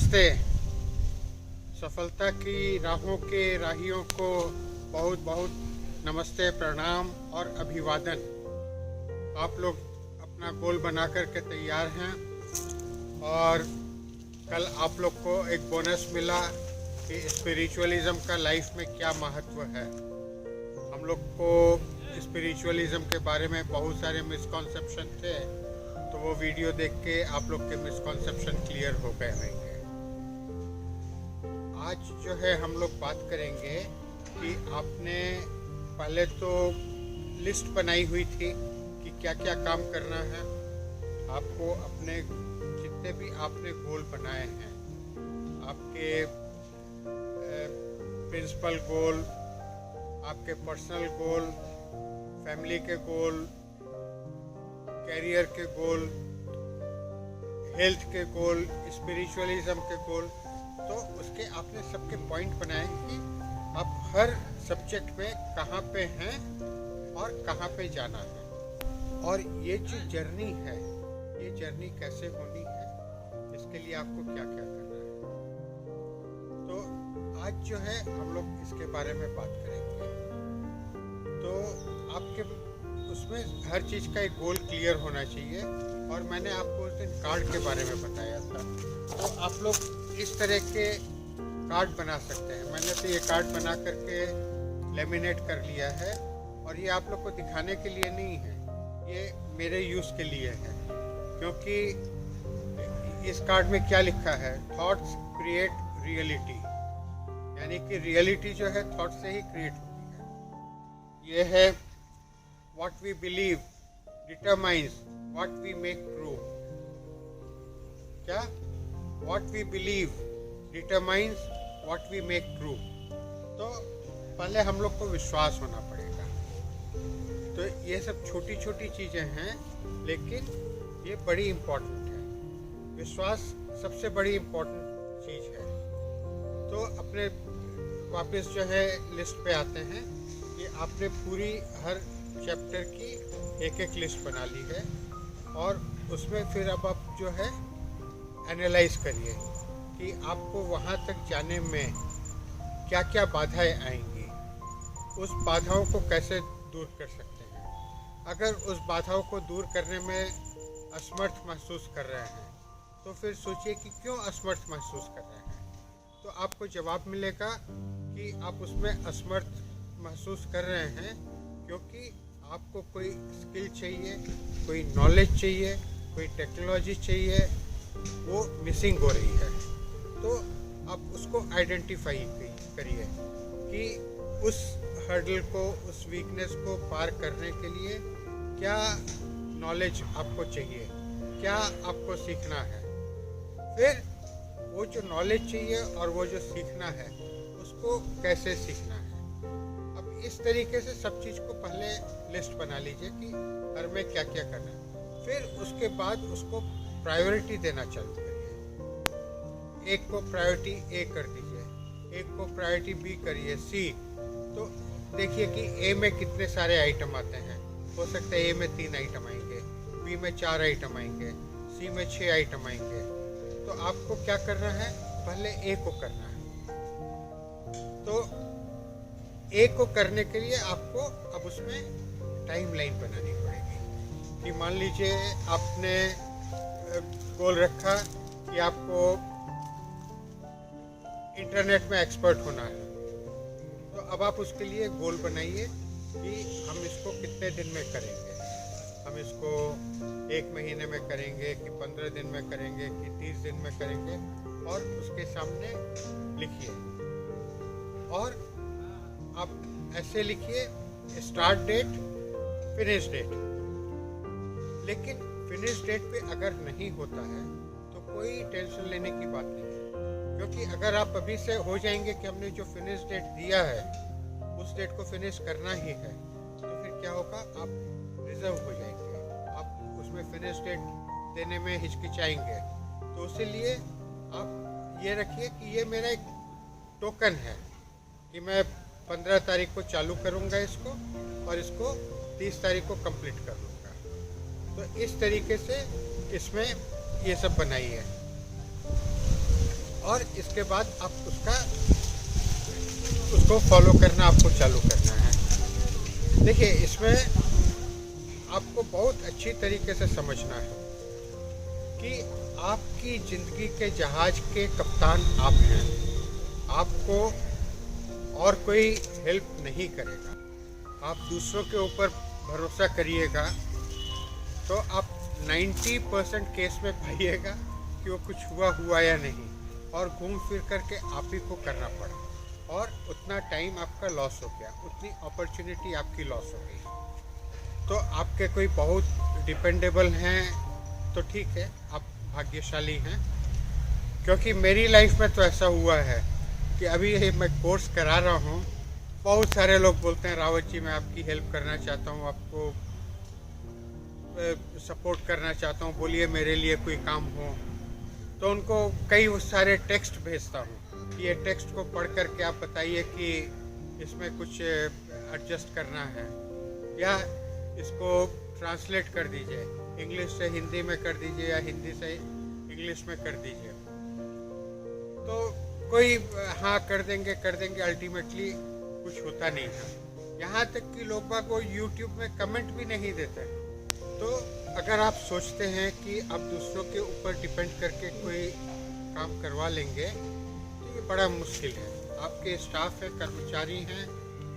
नमस्ते। सफलता की राहों के राहियों को बहुत बहुत नमस्ते, प्रणाम और अभिवादन। आप लोग अपना गोल बना कर के तैयार हैं और कल आप लोग को एक बोनस मिला कि स्पिरिचुअलिज्म का लाइफ में क्या महत्व है। हम लोग को स्पिरिचुअलिज्म के बारे में बहुत सारे मिसकॉन्सेप्शन थे, तो वो वीडियो देख के आप लोग के मिसकॉन्सेप्शन क्लियर हो गए होंगे। आज जो है हम लोग बात करेंगे कि आपने पहले तो लिस्ट बनाई हुई थी कि क्या क्या काम करना है आपको। अपने जितने भी आपने गोल बनाए हैं, आपके प्रिंसिपल गोल, आपके पर्सनल गोल, फैमिली के गोल, कैरियर के गोल, हेल्थ के गोल, स्पिरिचुअलिज्म के गोल, तो उसके आपने सबके पॉइंट बनाए कि आप हर सब्जेक्ट में कहाँ पे हैं और कहाँ पे जाना है। और ये जो जर्नी है, ये जर्नी कैसे होनी है, इसके लिए आपको क्या क्या करना है। तो आज जो है हम लोग इसके बारे में बात करेंगे। तो आपके उसमें हर चीज़ का एक गोल क्लियर होना चाहिए। और मैंने आपको उस दिन कार्ड के बारे में बताया था, तो आप लोग इस तरह के कार्ड बना सकते हैं। मैंने तो ये कार्ड बना करके लेमिनेट कर लिया है और ये आप लोग को दिखाने के लिए नहीं है, ये मेरे यूज़ के लिए है। क्योंकि इस कार्ड में क्या लिखा है, थॉट्स क्रिएट रियलिटी, यानी कि रियलिटी जो है थॉट से ही क्रिएट होती है। ये है what we believe determines what we make true। क्या? what we believe determines what we make true। तो पहले हम लोग को विश्वास होना पड़ेगा। तो ये सब छोटी छोटी चीज़ें हैं, लेकिन ये बड़ी इम्पोर्टेंट है। विश्वास सबसे बड़ी इम्पोर्टेंट चीज़ है। तो अपने वापस जो है लिस्ट पे आते हैं कि आपने पूरी हर चैप्टर की एक एक लिस्ट बना ली है और उसमें फिर अब आप जो है एनालाइज करिए कि आपको वहाँ तक जाने में क्या क्या बाधाएं आएंगी, उस बाधाओं को कैसे दूर कर सकते हैं। अगर उस बाधाओं को दूर करने में असमर्थ महसूस कर रहे हैं, तो फिर सोचिए कि क्यों असमर्थ महसूस कर रहे हैं। तो आपको जवाब मिलेगा कि आप उसमें असमर्थ महसूस कर रहे हैं क्योंकि आपको कोई स्किल चाहिए, कोई नॉलेज चाहिए, कोई टेक्नोलॉजी चाहिए, वो मिसिंग हो रही है। तो आप उसको आइडेंटिफाई करिए कि उस हर्डल को, उस वीकनेस को पार करने के लिए क्या नॉलेज आपको चाहिए, क्या आपको सीखना है। फिर वो जो नॉलेज चाहिए और वो जो सीखना है, उसको कैसे सीखना है। इस तरीके से सब चीज़ को पहले लिस्ट बना लीजिए कि हर में क्या क्या करना है। फिर उसके बाद उसको प्रायोरिटी देना चालू करिए। एक को प्रायोरिटी ए कर दीजिए, एक को प्रायोरिटी बी करिए, सी। तो देखिए कि ए में कितने सारे आइटम आते हैं। हो सकता है ए में 3 आइटम आएंगे, बी में 4 आइटम आएंगे, सी में 6 आइटम आएंगे। तो आपको क्या करना है, पहले ए को करना है। तो ए को करने के लिए आपको अब उसमें टाइमलाइन बनानी पड़ेगी कि मान लीजिए आपने गोल रखा कि आपको इंटरनेट में एक्सपर्ट होना है। तो अब आप उसके लिए गोल बनाइए कि हम इसको कितने दिन में करेंगे। हम इसको 1 महीने में करेंगे कि 15 दिन में करेंगे कि 30 दिन में करेंगे, और उसके सामने लिखिए। और आप ऐसे लिखिए, स्टार्ट डेट, फिनिश डेट। लेकिन फिनिश डेट पे अगर नहीं होता है तो कोई टेंशन लेने की बात नहीं है, क्योंकि अगर आप अभी से हो जाएंगे कि हमने जो फिनिश डेट दिया है उस डेट को फिनिश करना ही है, तो फिर क्या होगा, आप रिजर्व हो जाएंगे, आप उसमें फिनिश डेट देने में हिचकिचाएंगे। तो इसीलिए आप ये रखिए कि ये मेरा एक टोकन है कि मैं 15 तारीख को चालू करूंगा इसको और इसको 30 तारीख को कंप्लीट कर लूँगा। तो इस तरीके से इसमें ये सब बनाई है। और इसके बाद आप उसको फॉलो करना आपको चालू करना है। देखिए, इसमें आपको बहुत अच्छी तरीके से समझना है कि आपकी ज़िंदगी के जहाज के कप्तान आप हैं। आपको और कोई हेल्प नहीं करेगा। आप दूसरों के ऊपर भरोसा करिएगा तो आप 90% केस में पाइएगा कि वो कुछ हुआ या नहीं, और घूम फिर करके आप ही को करना पड़ा, और उतना टाइम आपका लॉस हो गया, उतनी अपॉर्चुनिटी आपकी लॉस हो गई। तो आपके कोई बहुत डिपेंडेबल हैं तो ठीक है, आप भाग्यशाली हैं। क्योंकि मेरी लाइफ में तो ऐसा हुआ है कि अभी मैं कोर्स करा रहा हूँ, बहुत सारे लोग बोलते हैं रावत जी मैं आपकी हेल्प करना चाहता हूँ, आपको सपोर्ट करना चाहता हूँ, बोलिए मेरे लिए कोई काम हो। तो उनको कई सारे टेक्स्ट भेजता हूँ कि ये टेक्स्ट को पढ़ करके आप बताइए कि इसमें कुछ एडजस्ट करना है, या इसको ट्रांसलेट कर दीजिए, इंग्लिश से हिंदी में कर दीजिए या हिंदी से इंग्लिश में कर दीजिए। तो कोई हाँ कर देंगे, अल्टीमेटली कुछ होता नहीं है। यहाँ तक कि लोग बाग को यूट्यूब में कमेंट भी नहीं देते। तो अगर आप सोचते हैं कि आप दूसरों के ऊपर डिपेंड करके कोई काम करवा लेंगे तो ये बड़ा मुश्किल है। आपके स्टाफ है, कर्मचारी हैं,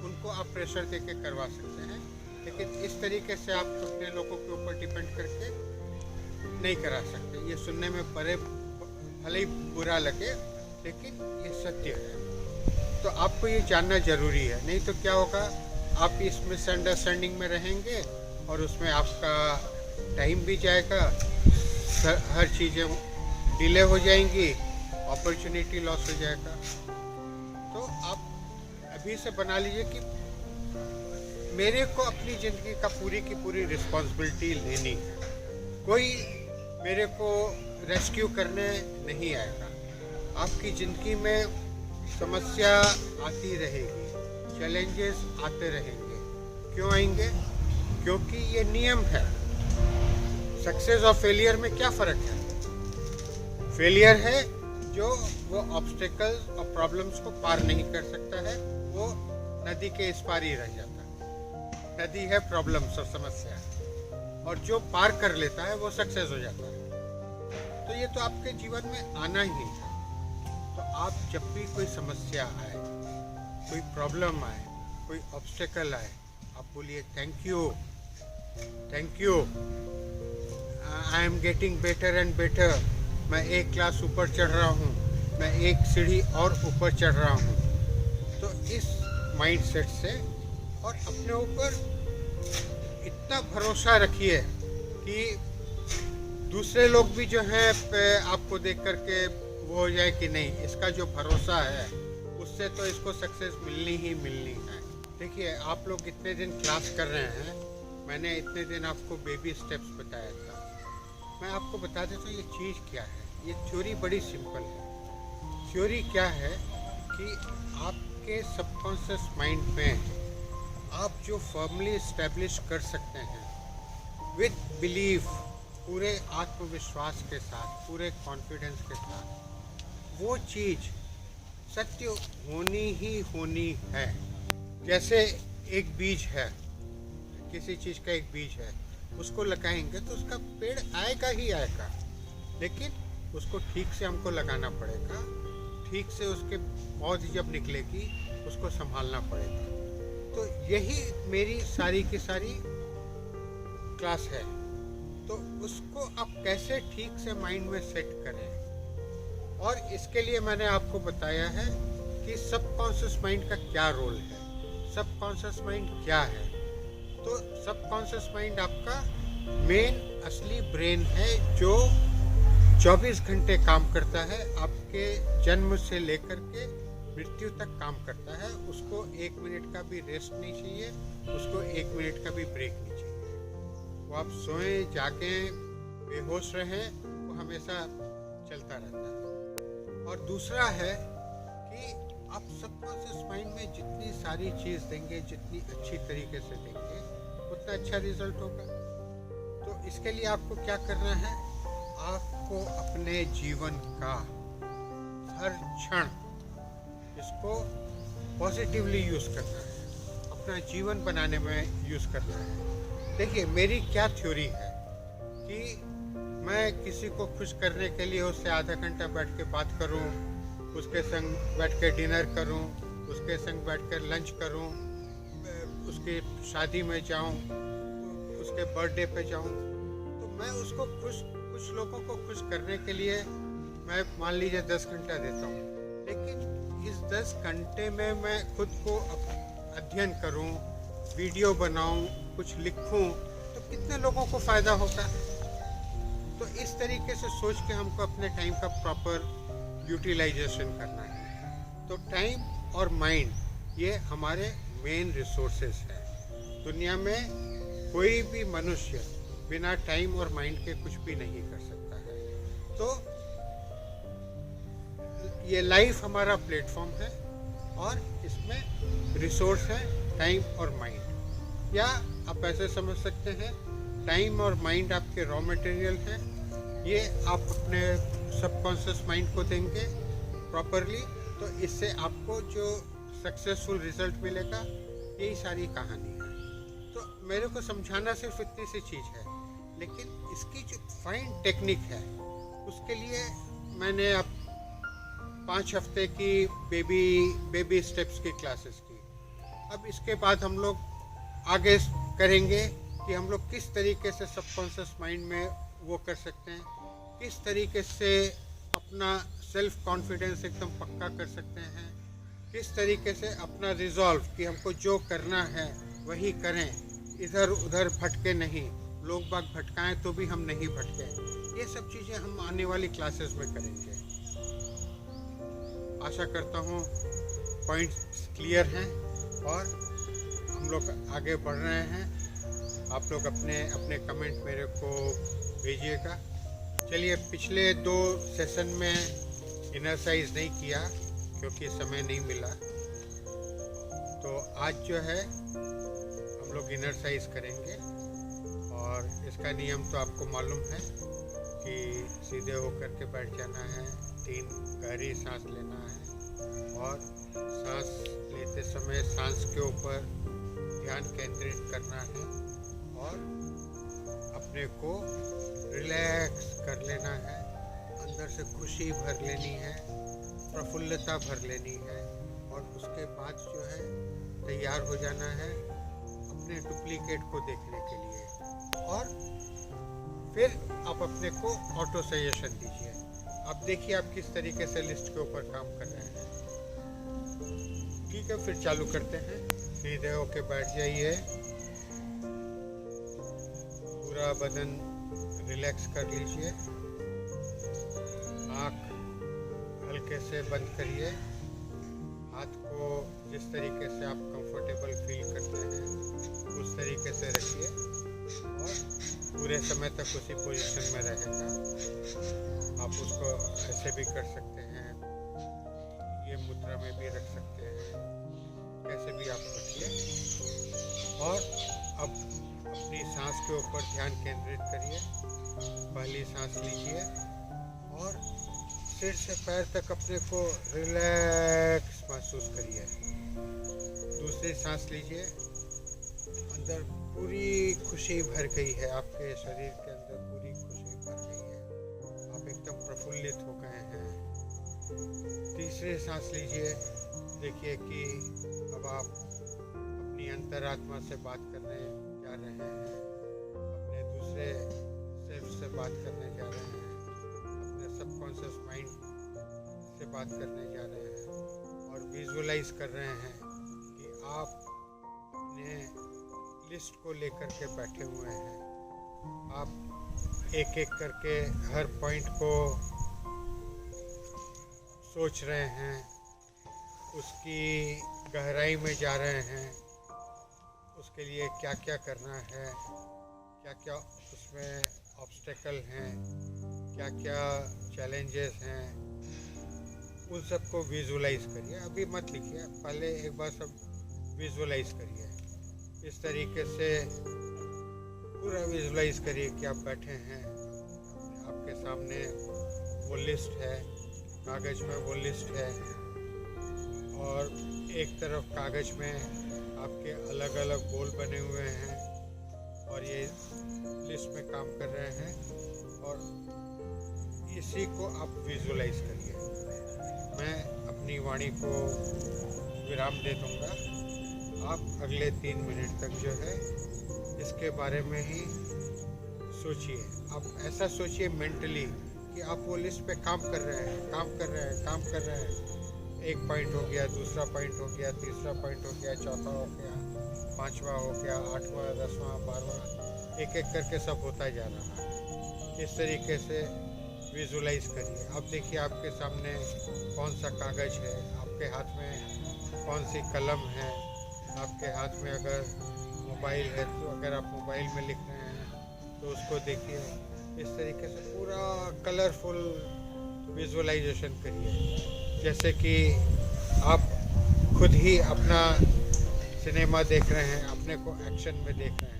उनको आप प्रेशर देके करवा सकते हैं, लेकिन इस तरीके से आप अपने लोगों के ऊपर डिपेंड करके नहीं करा सकते। ये सुनने में भले ही बुरा लगे, लेकिन ये सत्य है। तो आपको ये जानना ज़रूरी है, नहीं तो क्या होगा, आप इस मिसअंडरस्टैंडिंग में रहेंगे और उसमें आपका टाइम भी जाएगा, हर चीज़ें डिले हो जाएंगी, अपॉर्चुनिटी लॉस हो जाएगा। तो आप अभी से बना लीजिए कि मेरे को अपनी ज़िंदगी का पूरी की पूरी रिस्पॉन्सिबिलिटी लेनी है। कोई मेरे को रेस्क्यू करने नहीं आएगा। आपकी ज़िंदगी में समस्या आती रहेगी, चैलेंजेस आते रहेंगे। क्यों आएंगे? क्योंकि ये नियम है। सक्सेस और फेलियर में क्या फ़र्क है? फेलियर है जो वो ऑब्स्टेकल्स और प्रॉब्लम्स को पार नहीं कर सकता है, वो नदी के इस पार ही रह जाता है। नदी है प्रॉब्लम्स और समस्या, और जो पार कर लेता है वो सक्सेस हो जाता है। तो ये तो आपके जीवन में आना ही है। तो आप जब भी कोई समस्या आए, कोई प्रॉब्लम आए, कोई ऑब्स्टेकल आए, आप बोलिए thank you, I am getting better and better. मैं एक क्लास ऊपर चढ़ रहा हूँ, मैं एक सीढ़ी और ऊपर चढ़ रहा हूँ। तो इस माइंडसेट से और अपने ऊपर इतना भरोसा रखिए कि दूसरे लोग भी जो हैं आपको देख करके वो हो जाए कि नहीं, इसका जो भरोसा है उससे तो इसको सक्सेस मिलनी ही मिलनी है। देखिए, आप लोग इतने दिन क्लास कर रहे हैं, मैंने इतने दिन आपको बेबी स्टेप्स बताया था। मैं आपको बता देता हूँ ये चीज़ क्या है। ये थ्योरी बड़ी सिंपल है। थ्योरी क्या है कि आपके सबकॉन्शियस माइंड में आप जो फर्मली इस्टेब्लिश कर सकते हैं विद बिलीफ, पूरे आत्मविश्वास के साथ, पूरे कॉन्फिडेंस के साथ, वो चीज़ सत्य होनी ही होनी है। जैसे एक बीज है, किसी चीज़ का एक बीज है, उसको लगाएंगे तो उसका पेड़ आएगा ही आएगा, लेकिन उसको ठीक से हमको लगाना पड़ेगा, ठीक से उसके पौध जब निकलेगी उसको संभालना पड़ेगा। तो यही मेरी सारी की सारी क्लास है। तो उसको आप कैसे ठीक से माइंड में सेट करें, और इसके लिए मैंने आपको बताया है कि सबकॉन्शियस माइंड का क्या रोल है, सबकॉन्शियस माइंड क्या है। तो सबकॉन्शियस माइंड आपका मेन असली ब्रेन है जो 24 घंटे काम करता है, आपके जन्म से लेकर के मृत्यु तक काम करता है। उसको 1 मिनट का भी रेस्ट नहीं चाहिए, उसको 1 मिनट का भी ब्रेक नहीं चाहिए। वो आप सोएं, जागें, बेहोश रहें, वो हमेशा चलता रहता है। और दूसरा है कि आप सबकॉन्शियस माइंड में जितनी सारी चीज़ देंगे, जितनी अच्छी तरीके से देंगे, उतना अच्छा रिजल्ट होगा। तो इसके लिए आपको क्या करना है, आपको अपने जीवन का हर क्षण इसको पॉजिटिवली यूज़ करना है, अपना जीवन बनाने में यूज़ करना है। देखिए, मेरी क्या थ्योरी है कि मैं किसी को खुश करने के लिए उससे आधा घंटा बैठ के बात करूं, उसके संग बैठ के डिनर करूं, उसके संग बैठ कर लंच करूं, उसकी शादी में जाऊं, उसके बर्थडे पे जाऊं, तो मैं उसको कुछ लोगों को खुश करने के लिए मैं मान लीजिए 10 घंटा देता हूं, लेकिन इस 10 घंटे में मैं खुद को अध्ययन करूं, वीडियो बनाऊं, कुछ लिखूं, तो कितने लोगों को फ़ायदा होगा। तो इस तरीके से सोच के हमको अपने टाइम का प्रॉपर यूटिलाइजेशन करना है। तो टाइम और माइंड ये हमारे मेन रिसोर्सेस हैं। दुनिया में कोई भी मनुष्य बिना टाइम और माइंड के कुछ भी नहीं कर सकता है। तो ये लाइफ हमारा प्लेटफॉर्म है और इसमें रिसोर्स है टाइम और माइंड, या आप ऐसे समझ सकते हैं टाइम और माइंड आपके रॉ मटेरियल हैं। ये आप अपने सबकॉन्शियस माइंड को देंगे प्रॉपरली, तो इससे आपको जो सक्सेसफुल रिजल्ट मिलेगा, यही सारी कहानी है। तो मेरे को समझाना सिर्फ इतनी सी चीज़ है, लेकिन इसकी जो फाइन टेक्निक है उसके लिए मैंने अब 5 हफ्ते की बेबी स्टेप्स की क्लासेस की। अब इसके बाद हम लोग आगे करेंगे कि हम लोग किस तरीके से सबकॉन्शियस माइंड में वो कर सकते हैं, किस तरीके से अपना सेल्फ कॉन्फिडेंस एकदम पक्का कर सकते हैं, किस तरीके से अपना रिजॉल्व कि हमको जो करना है वही करें, इधर उधर भटके नहीं, लोग बाग भटकाएं तो भी हम नहीं भटके। ये सब चीज़ें हम आने वाली क्लासेस में करेंगे। आशा करता हूँ पॉइंट्स क्लियर हैं और हम लोग आगे बढ़ रहे हैं। आप लोग अपने कमेंट मेरे को भेजिएगा। चलिए, पिछले 2 सेशन में इनरसाइज नहीं किया क्योंकि समय नहीं मिला, तो आज जो है हम लोग इनरसाइज करेंगे। और इसका नियम तो आपको मालूम है कि सीधे होकर के बैठ जाना है, 3 गहरी सांस लेना है और सांस लेते समय सांस के ऊपर ध्यान केंद्रित करना है और अपने को रिलैक्स कर लेना है, अंदर से खुशी भर लेनी है, प्रफुल्लता भर लेनी है और उसके बाद जो है तैयार हो जाना है अपने डुप्लीकेट को देखने के लिए। और फिर आप अपने को ऑटो सजेशन दीजिए। आप देखिए आप किस तरीके से लिस्ट के ऊपर काम कर रहे हैं। ठीक है, फिर चालू करते हैं। सीधे होके बैठ जाइए, पूरा बदन रिलैक्स कर लीजिए, आँख हल्के से बंद करिए, हाथ को जिस तरीके से आप कंफर्टेबल फील करते हैं उस तरीके से रखिए और पूरे समय तक उसी पोजीशन में रहेगा। आप उसको ऐसे भी कर सकते हैं, ये मुद्रा में भी रख सकते हैं, कैसे भी आप रखिए। और अब अपनी सांस के ऊपर ध्यान केंद्रित करिए। पहली सांस लीजिए और सिर से पैर तक अपने को रिलैक्स महसूस करिए। दूसरी सांस लीजिए, अंदर पूरी खुशी भर गई है, आपके शरीर के अंदर पूरी खुशी भर गई है, आप एकदम प्रफुल्लित हो गए हैं। तीसरी सांस लीजिए, देखिए कि अब आप अपनी अंतरात्मा से बात करने जा रहे हैं, अपने दूसरे सेल्फ से बात करने जा रहे हैं, अपने सबकॉन्शियस माइंड से बात करने जा रहे हैं और विजुअलाइज कर रहे हैं कि आप अपने लिस्ट को लेकर के बैठे हुए हैं। आप एक एक करके हर पॉइंट को सोच रहे हैं, उसकी गहराई में जा रहे हैं, उसके लिए क्या क्या करना है, क्या क्या उसमें ऑब्स्टेकल हैं, क्या क्या चैलेंजेस हैं, उन सबको विजुअलाइज करिए। अभी मत लिखिए, पहले एक बार सब विजुअलाइज करिए। इस तरीके से पूरा विजुअलाइज करिए कि आप बैठे हैं, आपके सामने वो लिस्ट है, कागज़ में वो लिस्ट है और एक तरफ कागज़ में आपके अलग अलग गोल बने हुए हैं और ये लिस्ट में काम कर रहे हैं और इसी को आप विजुलाइज करिए। मैं अपनी वाणी को विराम दे दूंगा। आप अगले 3 मिनट तक जो है इसके बारे में ही सोचिए। आप ऐसा सोचिए मेंटली कि आप वो लिस्ट पे काम कर रहे हैं। एक पॉइंट हो गया, दूसरा पॉइंट हो गया, तीसरा पॉइंट हो गया, चौथा हो गया, पांचवा हो गया, 8वां, 10वां, 12वां, एक एक करके सब होता जा रहा है। इस तरीके से विजुलाइज करिए। अब देखिए आपके सामने कौन सा कागज़ है, आपके हाथ में कौन सी कलम है, आपके हाथ में अगर मोबाइल है तो अगर आप मोबाइल में लिख रहे हैं तो उसको देखिए। इस तरीके से पूरा कलरफुल विजुअलाइजेशन करिए, जैसे कि आप खुद ही अपना सिनेमा देख रहे हैं, अपने को एक्शन में देख रहे हैं।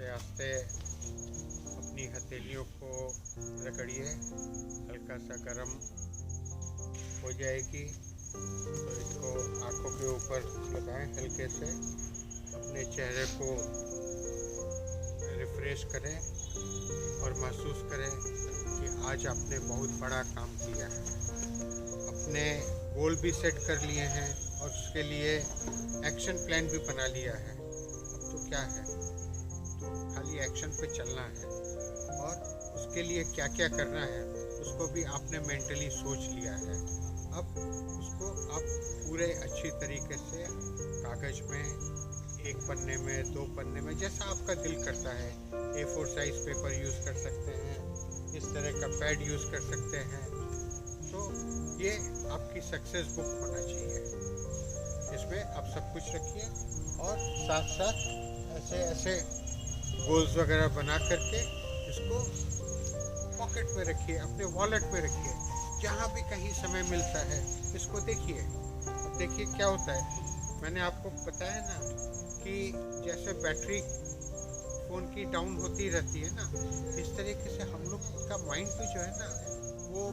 आस्ते अपनी हथेलियों को रगड़िए, हल्का सा गर्म हो जाएगी तो इसको आँखों के ऊपर लगाएं, हल्के से अपने चेहरे को रिफ्रेश करें और महसूस करें कि आज आपने बहुत बड़ा काम किया है। अपने गोल भी सेट कर लिए हैं और उसके लिए एक्शन प्लान भी बना लिया है। अब तो क्या है, तो खाली एक्शन पे चलना है और उसके लिए क्या क्या करना है उसको भी आपने मेंटली सोच लिया है। अब उसको आप पूरे अच्छी तरीके से कागज़ में, एक पन्ने में, 2 पन्ने में, जैसा आपका दिल करता है, A4 साइज़ पेपर यूज़ कर सकते हैं, किस तरह का पैड यूज़ कर सकते हैं। तो ये आपकी सक्सेस बुक होना चाहिए। इसमें आप सब कुछ रखिए और साथ साथ ऐसे ऐसे गोल्स वगैरह बना करके इसको पॉकेट में रखिए, अपने वॉलेट में रखिए। जहाँ भी कहीं समय मिलता है इसको देखिए। अब देखिए क्या होता है, मैंने आपको बताया ना कि जैसे बैटरी फ़ोन की डाउन होती रहती है ना, इस तरीके से हम लोग का माइंड भी जो है ना वो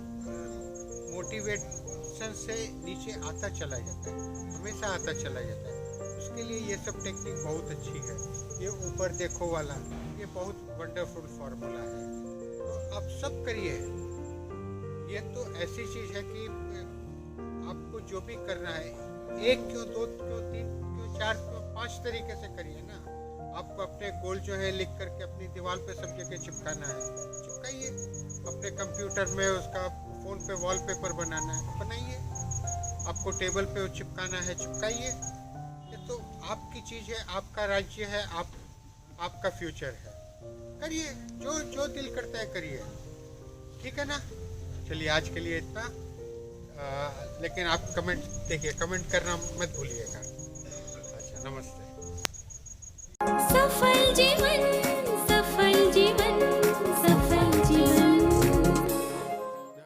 मोटिवेशन से नीचे आता चला जाता है, हमेशा आता चला जाता है। उसके लिए ये सब टेक्निक बहुत अच्छी है। ये ऊपर देखो वाला ये बहुत वंडरफुल फार्मूला है, तो आप सब करिए। ये तो ऐसी चीज़ है कि आपको जो भी करना है, एक क्यों, दो क्यों, तीन क्यों, चार क्यों, 5 तरीके से करिए ना। आपको अपने गोल जो है लिख करके अपनी दीवार पे सब जगह चिपकाना है, चिपकाइए। अपने कंप्यूटर में उसका फ़ोन पे वॉलपेपर बनाना है, बनाइए। आपको टेबल पे चिपकाना है, चिपकाइए। ये तो आपकी चीज़ है, आपका राज्य है, आपका फ्यूचर है। करिए, जो जो दिल करता है करिए, ठीक है ना। चलिए आज के लिए इतना। लेकिन आप कमेंट देखिए, कमेंट करना मत भूलिएगा। अच्छा, नमस्ते।